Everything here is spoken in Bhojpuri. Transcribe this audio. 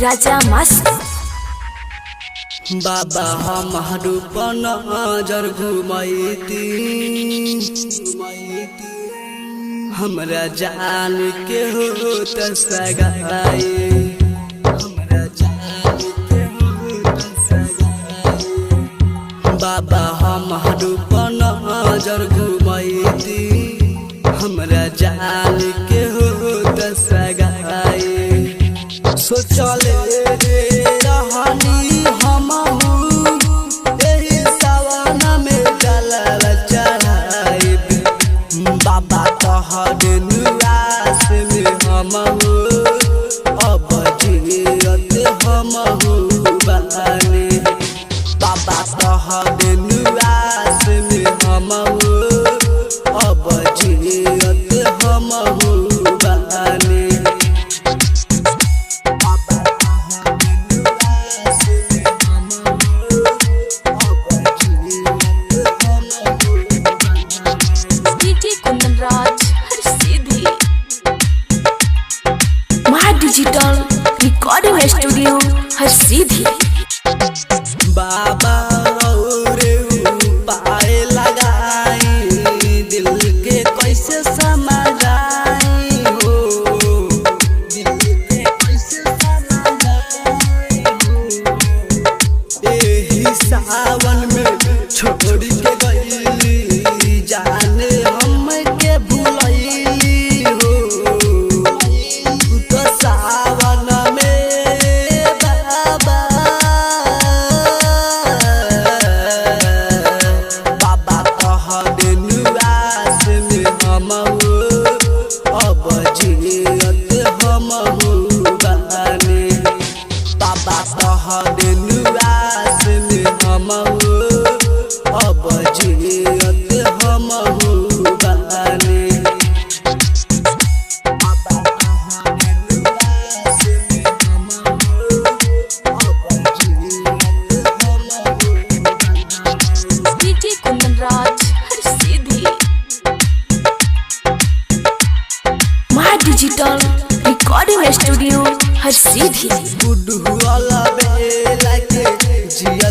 राजा मासू बाबा हमारू नजर घुमैती हमरा जान के हो त सगाई हमरा जान के हो त सगाई बाबा हमारू नजर घुमैती हमरा जान के हो त सगाई सोचले रहनी हमहू एही सावन में जलवा चढ़ाइब बाबा तोहरे निवास में हमहू अब जियत हमहू बानी बाबा तोहरे निवास में हमहू अब जियत हमहू बानी डिजिटल रिकॉर्डिंग स्टूडियो हर सीधी बाबा रे पाए लगाई दिल के कैसे समझाई हो दिल के कैसे समझाई हो एही सावन में छोड़ के गईली जाने हम के भुलैली हो सावन में बाबा बाबा तोहरे निवास में हमहू अब जियत हमहू बानी बाबा तोहरे निवास में हमहू अब जियत हमहू बानी डिजिटल रिकॉर्डिंग स्टूडियो हर सीधी गुड वाला बेला के जिया